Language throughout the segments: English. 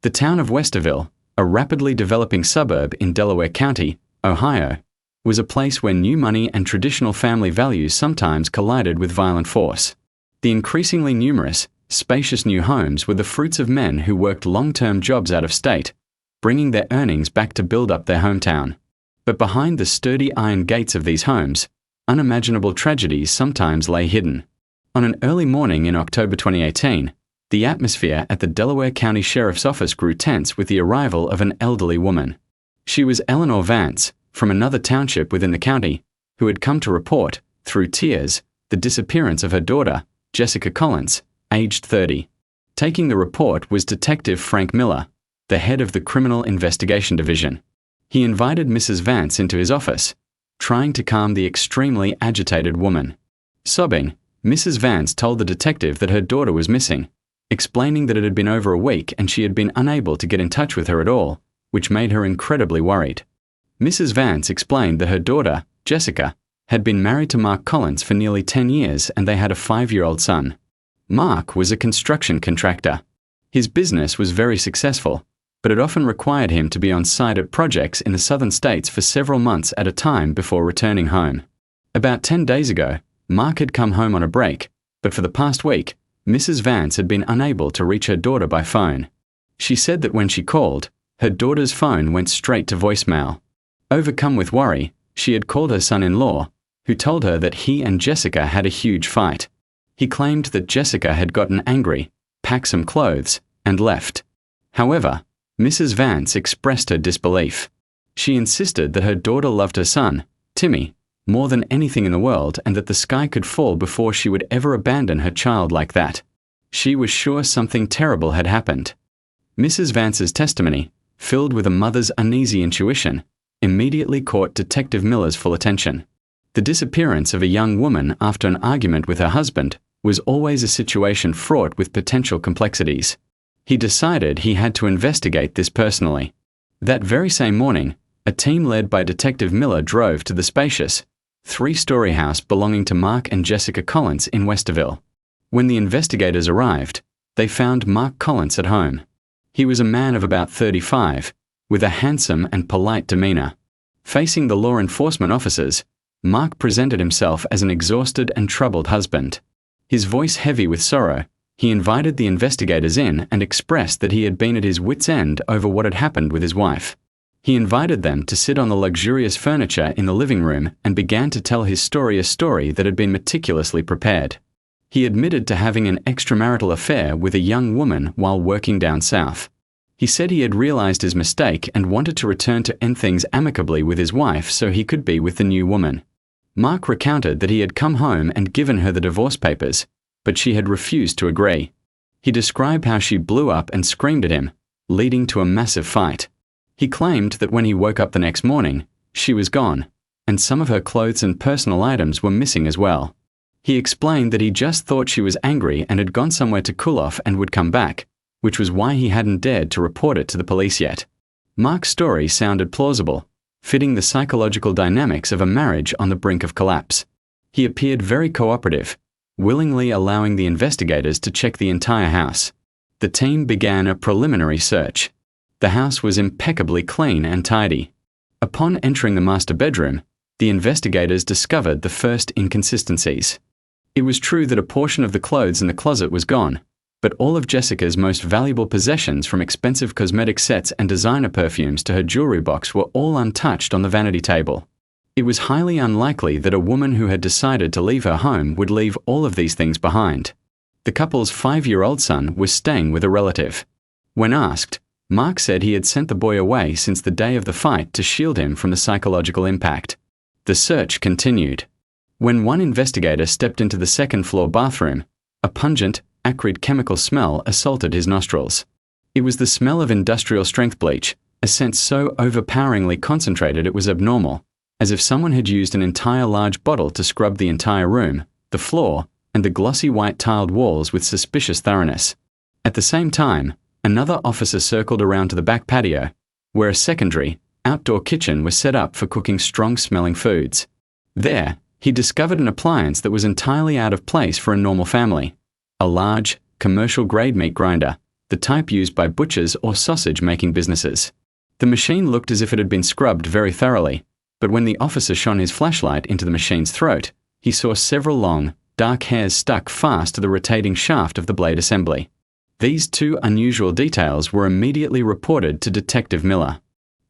The town of Westerville, a rapidly developing suburb in Delaware County, Ohio, was a place where new money and traditional family values sometimes collided with violent force. The increasingly numerous, spacious new homes were the fruits of men who worked long-term jobs out of state, bringing their earnings back to build up their hometown. But behind the sturdy iron gates of these homes, unimaginable tragedies sometimes lay hidden. On an early morning in October 2018, the atmosphere at the Delaware County Sheriff's Office grew tense with the arrival of an elderly woman. She was Eleanor Vance, from another township within the county, who had come to report, through tears, the disappearance of her daughter, Jessica Collins, aged 30. Taking the report was Detective Frank Miller, the head of the Criminal Investigation Division. He invited Mrs. Vance into his office, trying to calm the extremely agitated woman. Sobbing, Mrs. Vance told the detective that her daughter was missing, explaining that it had been over a week and she had been unable to get in touch with her at all, which made her incredibly worried. Mrs. Vance explained that her daughter, Jessica, had been married to Mark Collins for nearly 10 years and they had a 5-year-old son. Mark was a construction contractor. His business was very successful, but it often required him to be on site at projects in the southern states for several months at a time before returning home. About 10 days ago, Mark had come home on a break, but for the past week, Mrs. Vance had been unable to reach her daughter by phone. She said that when she called, her daughter's phone went straight to voicemail. Overcome with worry, she had called her son-in-law, who told her that he and Jessica had a huge fight. He claimed that Jessica had gotten angry, packed some clothes, and left. However, Mrs. Vance expressed her disbelief. She insisted that her daughter loved her son, Timmy, more than anything in the world and that the sky could fall before she would ever abandon her child like that. She was sure something terrible had happened. Mrs. Vance's testimony, filled with a mother's uneasy intuition, immediately caught Detective Miller's full attention. The disappearance of a young woman after an argument with her husband was always a situation fraught with potential complexities. He decided he had to investigate this personally. That very same morning, a team led by Detective Miller drove to the spacious, 3-story house belonging to Mark and Jessica Collins in Westerville. When the investigators arrived, they found Mark Collins at home. He was a man of about 35, with a handsome and polite demeanor. Facing the law enforcement officers, Mark presented himself as an exhausted and troubled husband. His voice heavy with sorrow, he invited the investigators in and expressed that he had been at his wits' end over what had happened with his wife. He invited them to sit on the luxurious furniture in the living room and began to tell his story, a story that had been meticulously prepared. He admitted to having an extramarital affair with a young woman while working down south. He said he had realized his mistake and wanted to return to end things amicably with his wife so he could be with the new woman. Mark recounted that he had come home and given her the divorce papers, but she had refused to agree. He described how she blew up and screamed at him, leading to a massive fight. He claimed that when he woke up the next morning, she was gone, and some of her clothes and personal items were missing as well. He explained that he just thought she was angry and had gone somewhere to cool off and would come back, which was why he hadn't dared to report it to the police yet. Mark's story sounded plausible, fitting the psychological dynamics of a marriage on the brink of collapse. He appeared very cooperative, willingly allowing the investigators to check the entire house. The team began a preliminary search. The house was impeccably clean and tidy. Upon entering the master bedroom, the investigators discovered the first inconsistencies. It was true that a portion of the clothes in the closet was gone, but all of Jessica's most valuable possessions, from expensive cosmetic sets and designer perfumes to her jewelry box, were all untouched on the vanity table. It was highly unlikely that a woman who had decided to leave her home would leave all of these things behind. The couple's 5-year-old son was staying with a relative. When asked, Mark said he had sent the boy away since the day of the fight to shield him from the psychological impact. The search continued. When one investigator stepped into the second-floor bathroom, a pungent, acrid chemical smell assaulted his nostrils. It was the smell of industrial-strength bleach, a scent so overpoweringly concentrated it was abnormal, as if someone had used an entire large bottle to scrub the entire room, the floor, and the glossy white tiled walls with suspicious thoroughness. At the same time, another officer circled around to the back patio, where a secondary, outdoor kitchen was set up for cooking strong-smelling foods. There, he discovered an appliance that was entirely out of place for a normal family: a large, commercial-grade meat grinder, the type used by butchers or sausage-making businesses. The machine looked as if it had been scrubbed very thoroughly, but when the officer shone his flashlight into the machine's throat, he saw several long, dark hairs stuck fast to the rotating shaft of the blade assembly. These two unusual details were immediately reported to Detective Miller.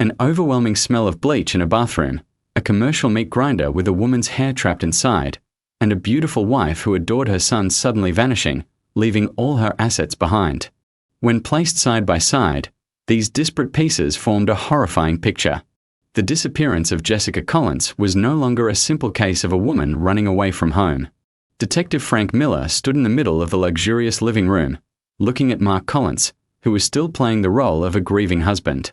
An overwhelming smell of bleach in a bathroom, a commercial meat grinder with a woman's hair trapped inside, and a beautiful wife who adored her son suddenly vanishing, leaving all her assets behind. When placed side by side, these disparate pieces formed a horrifying picture. The disappearance of Jessica Collins was no longer a simple case of a woman running away from home. Detective Frank Miller stood in the middle of the luxurious living room, looking at Mark Collins, who was still playing the role of a grieving husband.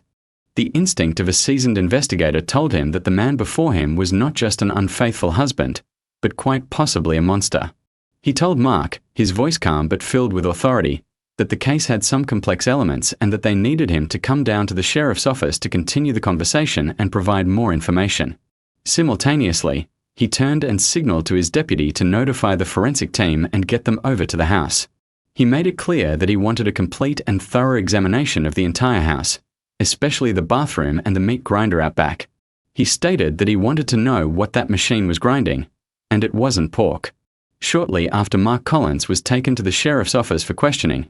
The instinct of a seasoned investigator told him that the man before him was not just an unfaithful husband, but quite possibly a monster. He told Mark, his voice calm but filled with authority, that the case had some complex elements and that they needed him to come down to the sheriff's office to continue the conversation and provide more information. Simultaneously, he turned and signaled to his deputy to notify the forensic team and get them over to the house. He made it clear that he wanted a complete and thorough examination of the entire house, especially the bathroom and the meat grinder out back. He stated that he wanted to know what that machine was grinding, and it wasn't pork. Shortly after Mark Collins was taken to the sheriff's office for questioning,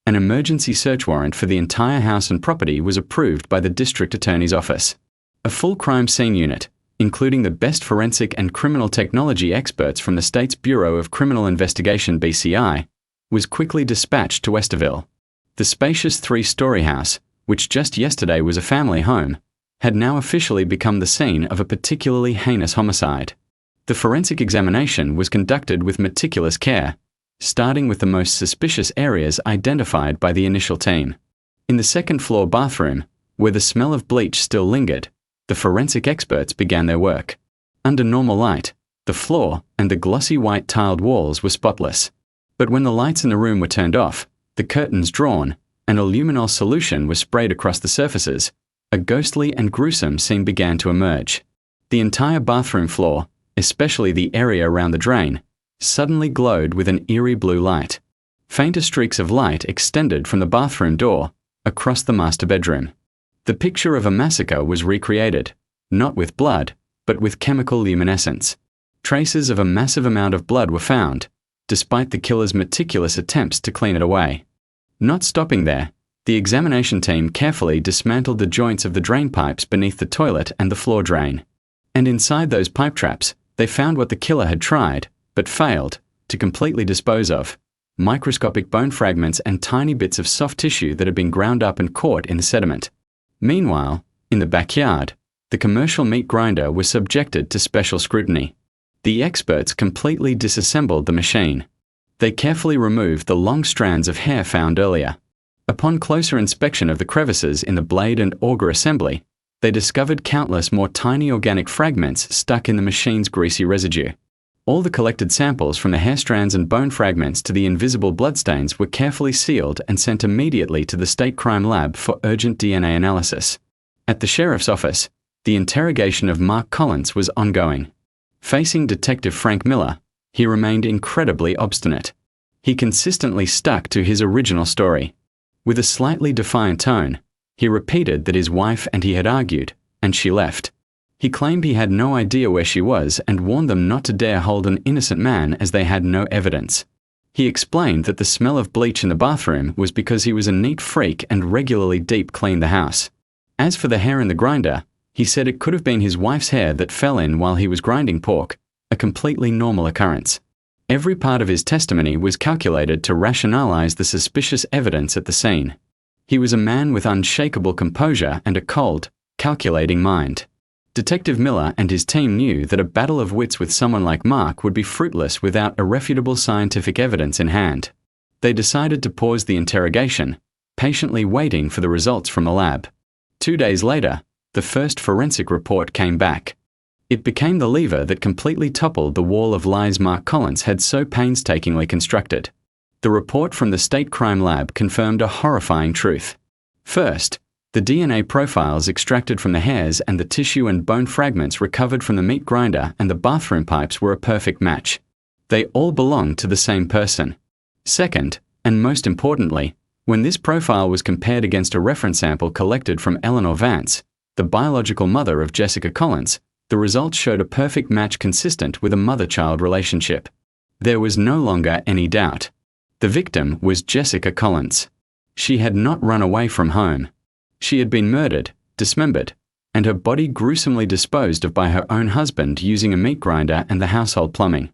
an emergency search warrant for the entire house and property was approved by the district attorney's office. A full crime scene unit, including the best forensic and criminal technology experts from the state's Bureau of Criminal Investigation (BCI), was quickly dispatched to Westerville. The spacious three-story house, which just yesterday was a family home, had now officially become the scene of a particularly heinous homicide. The forensic examination was conducted with meticulous care, starting with the most suspicious areas identified by the initial team. In the second-floor bathroom, where the smell of bleach still lingered, the forensic experts began their work. Under normal light, the floor and the glossy white tiled walls were spotless. But when the lights in the room were turned off, the curtains drawn, and a luminol solution was sprayed across the surfaces, a ghostly and gruesome scene began to emerge. The entire bathroom floor, especially the area around the drain, suddenly glowed with an eerie blue light. Fainter streaks of light extended from the bathroom door across the master bedroom. The picture of a massacre was recreated, not with blood, but with chemical luminescence. Traces of a massive amount of blood were found, despite the killer's meticulous attempts to clean it away. Not stopping there, the examination team carefully dismantled the joints of the drain pipes beneath the toilet and the floor drain. And inside those pipe traps, they found what the killer had tried, but failed, to completely dispose of: microscopic bone fragments and tiny bits of soft tissue that had been ground up and caught in the sediment. Meanwhile, in the backyard, the commercial meat grinder was subjected to special scrutiny. The experts completely disassembled the machine. They carefully removed the long strands of hair found earlier. Upon closer inspection of the crevices in the blade and auger assembly, they discovered countless more tiny organic fragments stuck in the machine's greasy residue. All the collected samples from the hair strands and bone fragments to the invisible bloodstains were carefully sealed and sent immediately to the state crime lab for urgent DNA analysis. At the sheriff's office, the interrogation of Mark Collins was ongoing. Facing Detective Frank Miller, he remained incredibly obstinate. He consistently stuck to his original story. With a slightly defiant tone, he repeated that his wife and he had argued, and she left. He claimed he had no idea where she was and warned them not to dare hold an innocent man as they had no evidence. He explained that the smell of bleach in the bathroom was because he was a neat freak and regularly deep cleaned the house. As for the hair in the grinder, he said it could have been his wife's hair that fell in while he was grinding pork, a completely normal occurrence. Every part of his testimony was calculated to rationalize the suspicious evidence at the scene. He was a man with unshakable composure and a cold, calculating mind. Detective Miller and his team knew that a battle of wits with someone like Mark would be fruitless without irrefutable scientific evidence in hand. They decided to pause the interrogation, patiently waiting for the results from the lab. 2 days later, the first forensic report came back. It became the lever that completely toppled the wall of lies Mark Collins had so painstakingly constructed. The report from the state crime lab confirmed a horrifying truth. First, the DNA profiles extracted from the hairs and the tissue and bone fragments recovered from the meat grinder and the bathroom pipes were a perfect match. They all belonged to the same person. Second, and most importantly, When this profile was compared against a reference sample collected from Eleanor Vance, the biological mother of Jessica Collins, the results showed a perfect match consistent with a mother-child relationship. There was no longer any doubt. The victim was Jessica Collins. She had not run away from home. She had been murdered, dismembered, and her body gruesomely disposed of by her own husband using a meat grinder and the household plumbing.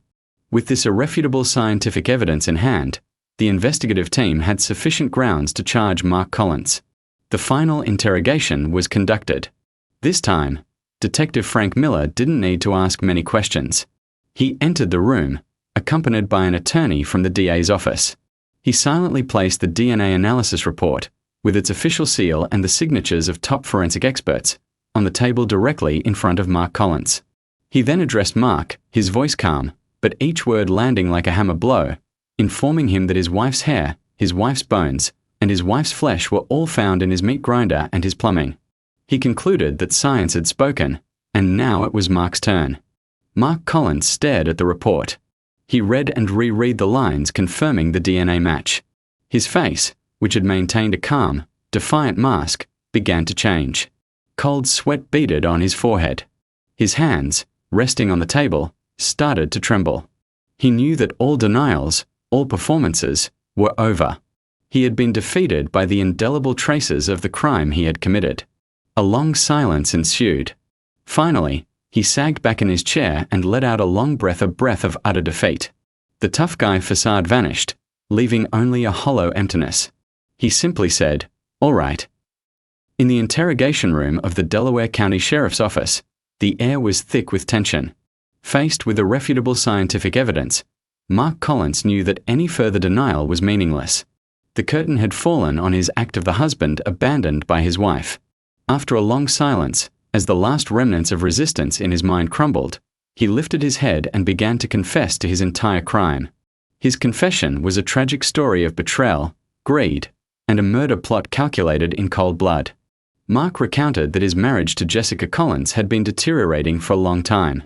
With this irrefutable scientific evidence in hand, the investigative team had sufficient grounds to charge Mark Collins. The final interrogation was conducted. This time, Detective Frank Miller didn't need to ask many questions. He entered the room, accompanied by an attorney from the DA's office. He silently placed the DNA analysis report, with its official seal and the signatures of top forensic experts, on the table directly in front of Mark Collins. He then addressed Mark, his voice calm, but each word landing like a hammer blow, informing him that his wife's hair, his wife's bones, and his wife's flesh were all found in his meat grinder and his plumbing. He concluded that science had spoken, and now it was Mark's turn. Mark Collins stared at the report. He read and reread the lines confirming the DNA match. His face, which had maintained a calm, defiant mask, began to change. Cold sweat beaded on his forehead. His hands, resting on the table, started to tremble. He knew that all denials, all performances, were over. He had been defeated by the indelible traces of the crime he had committed. A long silence ensued. Finally, he sagged back in his chair and let out a long breath of utter defeat. The tough guy facade vanished, leaving only a hollow emptiness. He simply said, "All right." In the interrogation room of the Delaware County Sheriff's Office, the air was thick with tension. Faced with irrefutable scientific evidence, Mark Collins knew that any further denial was meaningless. The curtain had fallen on his act of the husband abandoned by his wife. After a long silence, as the last remnants of resistance in his mind crumbled, he lifted his head and began to confess to his entire crime. His confession was a tragic story of betrayal, greed, and a murder plot calculated in cold blood. Mark recounted that his marriage to Jessica Collins had been deteriorating for a long time.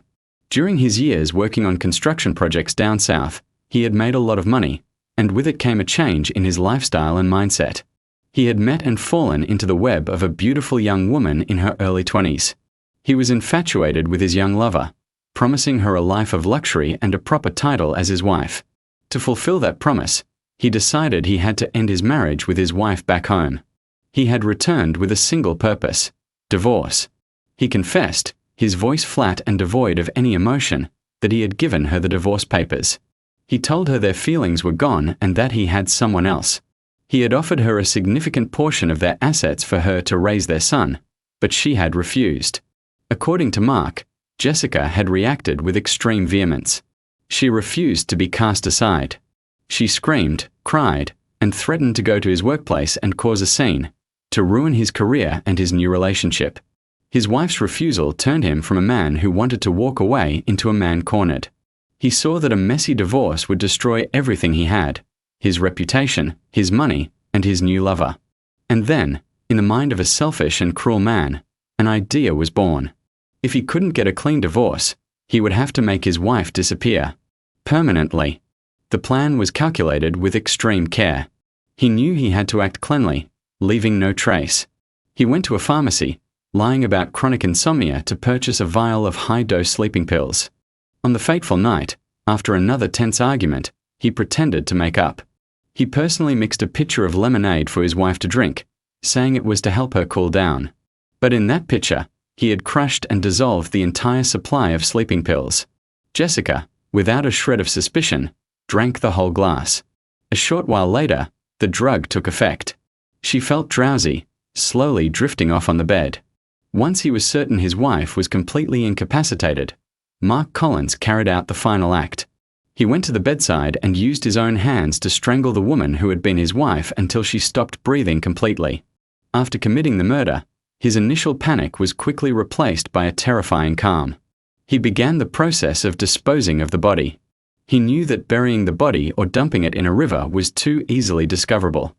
During his years working on construction projects down south, he had made a lot of money, and with it came a change in his lifestyle and mindset. He had met and fallen into the web of a beautiful young woman in her early 20s. He was infatuated with his young lover, promising her a life of luxury and a proper title as his wife. To fulfill that promise, he decided he had to end his marriage with his wife back home. He had returned with a single purpose: divorce. He confessed, his voice flat and devoid of any emotion, that he had given her the divorce papers. He told her their feelings were gone and that he had someone else. He had offered her a significant portion of their assets for her to raise their son, but she had refused. According to Mark, Jessica had reacted with extreme vehemence. She refused to be cast aside. She screamed, cried, and threatened to go to his workplace and cause a scene, to ruin his career and his new relationship. His wife's refusal turned him from a man who wanted to walk away into a man cornered. He saw that a messy divorce would destroy everything he had: his reputation, his money, and his new lover. And then, in the mind of a selfish and cruel man, an idea was born. If he couldn't get a clean divorce, he would have to make his wife disappear. Permanently. The plan was calculated with extreme care. He knew he had to act cleanly, leaving no trace. He went to a pharmacy, lying about chronic insomnia, to purchase a vial of high-dose sleeping pills. On the fateful night, after another tense argument, he pretended to make up. He personally mixed a pitcher of lemonade for his wife to drink, saying it was to help her cool down. But in that pitcher, he had crushed and dissolved the entire supply of sleeping pills. Jessica, without a shred of suspicion, drank the whole glass. A short while later, the drug took effect. She felt drowsy, slowly drifting off on the bed. Once he was certain his wife was completely incapacitated, Mark Collins carried out the final act. He went to the bedside and used his own hands to strangle the woman who had been his wife until she stopped breathing completely. After committing the murder, his initial panic was quickly replaced by a terrifying calm. He began the process of disposing of the body. He knew that burying the body or dumping it in a river was too easily discoverable.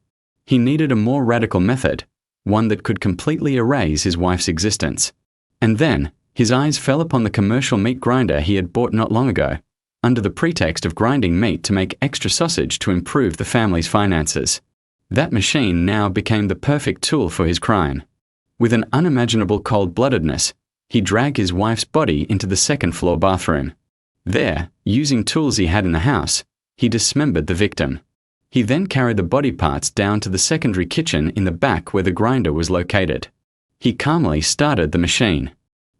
He needed a more radical method, one that could completely erase his wife's existence. And then, his eyes fell upon the commercial meat grinder he had bought not long ago, under the pretext of grinding meat to make extra sausage to improve the family's finances. That machine now became the perfect tool for his crime. With an unimaginable cold-bloodedness, he dragged his wife's body into the second-floor bathroom. There, using tools he had in the house, he dismembered the victim. He then carried the body parts down to the secondary kitchen in the back where the grinder was located. He calmly started the machine.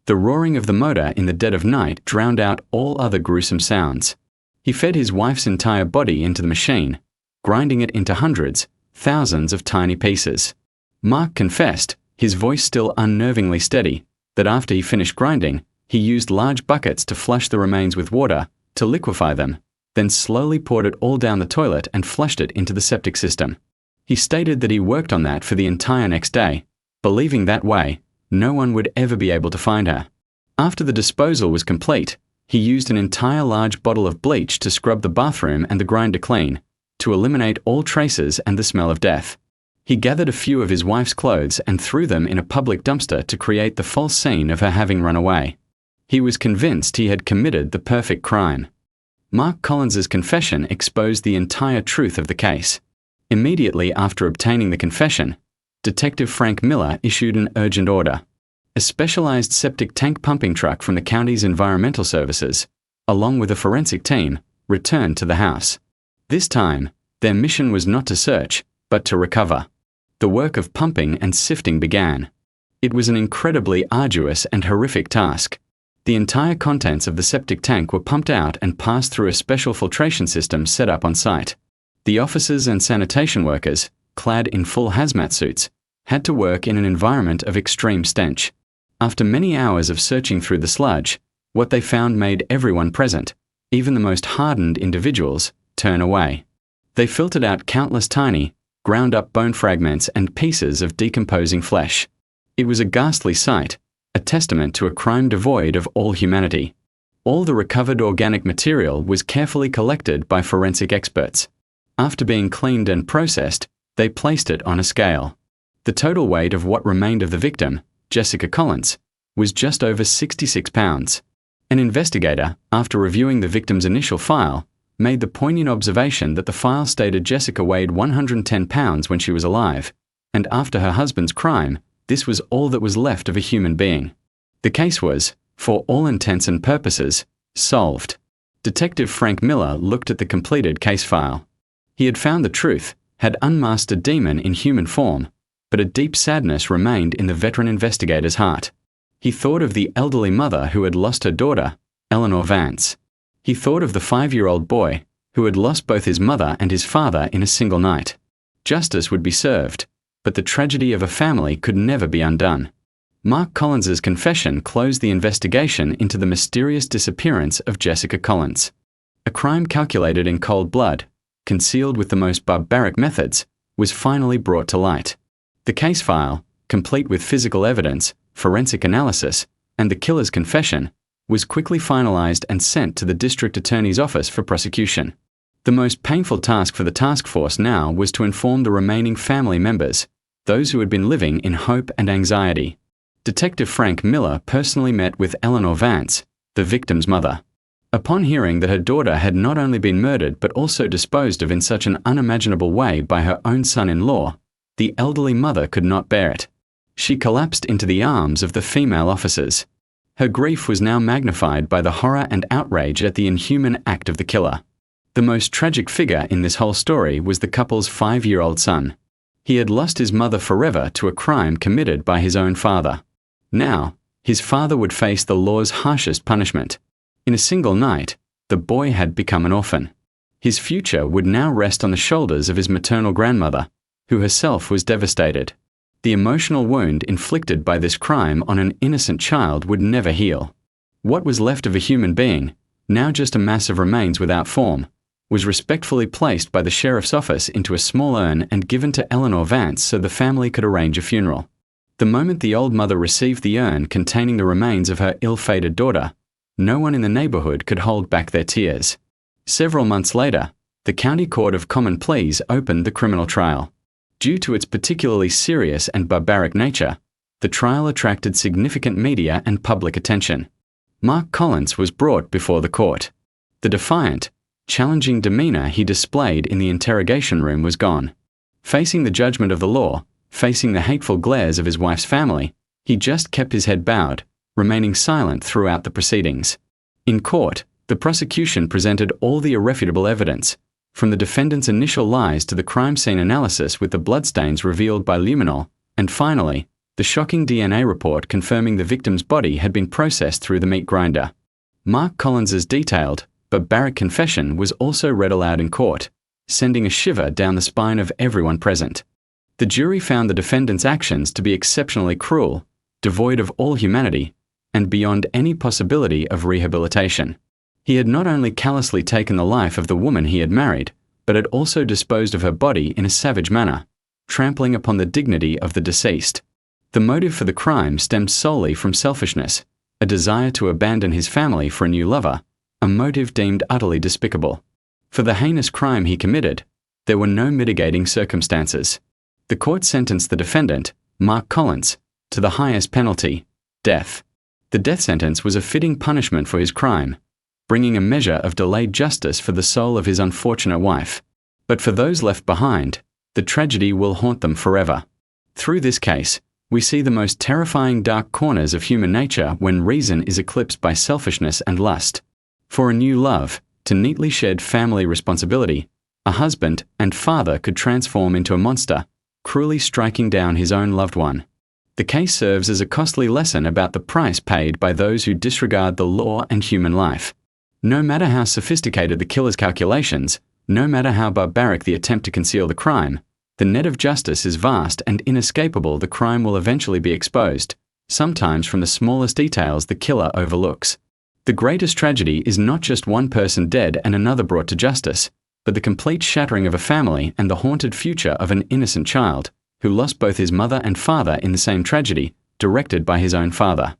The roaring of the motor in the dead of night drowned out all other gruesome sounds. He fed his wife's entire body into the machine, grinding it into hundreds, thousands of tiny pieces. Mark confessed, his voice still unnervingly steady, that after he finished grinding, he used large buckets to flush the remains with water, to liquefy them, then slowly poured it all down the toilet and flushed it into the septic system. He stated that he worked on that for the entire next day, believing that way, no one would ever be able to find her. After the disposal was complete, he used an entire large bottle of bleach to scrub the bathroom and the grinder clean, to eliminate all traces and the smell of death. He gathered a few of his wife's clothes and threw them in a public dumpster to create the false scene of her having run away. He was convinced he had committed the perfect crime. Mark Collins's confession exposed the entire truth of the case. Immediately after obtaining the confession, Detective Frank Miller issued an urgent order. A specialized septic tank pumping truck from the county's environmental services, along with a forensic team, returned to the house. This time, their mission was not to search, but to recover. The work of pumping and sifting began. It was an incredibly arduous and horrific task. The entire contents of the septic tank were pumped out and passed through a special filtration system set up on site. The officers and sanitation workers, clad in full hazmat suits, had to work in an environment of extreme stench. After many hours of searching through the sludge, what they found made everyone present, even the most hardened individuals, turn away. They filtered out countless tiny, ground-up bone fragments and pieces of decomposing flesh. It was a ghastly sight, a testament to a crime devoid of all humanity. All the recovered organic material was carefully collected by forensic experts. After being cleaned and processed, they placed it on a scale. The total weight of what remained of the victim, Jessica Collins, was just over 66 pounds. An investigator, after reviewing the victim's initial file, made the poignant observation that the file stated Jessica weighed 110 pounds when she was alive, and after her husband's crime, this was all that was left of a human being. The case was, for all intents and purposes, solved. Detective Frank Miller looked at the completed case file. He had found the truth, had unmasked a demon in human form, but a deep sadness remained in the veteran investigator's heart. He thought of the elderly mother who had lost her daughter, Eleanor Vance. He thought of the 5-year-old boy who had lost both his mother and his father in a single night. Justice would be served, but the tragedy of a family could never be undone. Mark Collins's confession closed the investigation into the mysterious disappearance of Jessica Collins. A crime calculated in cold blood, concealed with the most barbaric methods, was finally brought to light. The case file, complete with physical evidence, forensic analysis, and the killer's confession, was quickly finalized and sent to the district attorney's office for prosecution. The most painful task for the task force now was to inform the remaining family members, those who had been living in hope and anxiety. Detective Frank Miller personally met with Eleanor Vance, the victim's mother. Upon hearing that her daughter had not only been murdered but also disposed of in such an unimaginable way by her own son-in-law, the elderly mother could not bear it. She collapsed into the arms of the female officers. Her grief was now magnified by the horror and outrage at the inhuman act of the killer. The most tragic figure in this whole story was the couple's 5-year-old son. He had lost his mother forever to a crime committed by his own father. Now, his father would face the law's harshest punishment. In a single night, the boy had become an orphan. His future would now rest on the shoulders of his maternal grandmother, who herself was devastated. The emotional wound inflicted by this crime on an innocent child would never heal. What was left of a human being, now just a mass of remains without form, was respectfully placed by the sheriff's office into a small urn and given to Eleanor Vance so the family could arrange a funeral. The moment the old mother received the urn containing the remains of her ill-fated daughter, no one in the neighborhood could hold back their tears. Several months later, the County Court of Common Pleas opened the criminal trial. Due to its particularly serious and barbaric nature, the trial attracted significant media and public attention. Mark Collins was brought before the court. The defiant, challenging demeanor he displayed in the interrogation room was gone. Facing the judgment of the law, facing the hateful glares of his wife's family, he just kept his head bowed, remaining silent throughout the proceedings. In court, the prosecution presented all the irrefutable evidence, from the defendant's initial lies to the crime scene analysis with the bloodstains revealed by luminol, and finally, the shocking DNA report confirming the victim's body had been processed through the meat grinder. Mark Collins's detailed, barbaric confession was also read aloud in court, sending a shiver down the spine of everyone present. The jury found the defendant's actions to be exceptionally cruel, devoid of all humanity, and beyond any possibility of rehabilitation. He had not only callously taken the life of the woman he had married, but had also disposed of her body in a savage manner, trampling upon the dignity of the deceased. The motive for the crime stemmed solely from selfishness, a desire to abandon his family for a new lover, a motive deemed utterly despicable. For the heinous crime he committed, there were no mitigating circumstances. The court sentenced the defendant, Mark Collins, to the highest penalty, death. The death sentence was a fitting punishment for his crime, bringing a measure of delayed justice for the soul of his unfortunate wife. But for those left behind, the tragedy will haunt them forever. Through this case, we see the most terrifying dark corners of human nature when reason is eclipsed by selfishness and lust. For a new love, to neatly shed family responsibility, a husband and father could transform into a monster, cruelly striking down his own loved one. The case serves as a costly lesson about the price paid by those who disregard the law and human life. No matter how sophisticated the killer's calculations, no matter how barbaric the attempt to conceal the crime, the net of justice is vast and inescapable. The crime will eventually be exposed, sometimes from the smallest details the killer overlooks. The greatest tragedy is not just one person dead and another brought to justice, but the complete shattering of a family and the haunted future of an innocent child, who lost both his mother and father in the same tragedy, directed by his own father.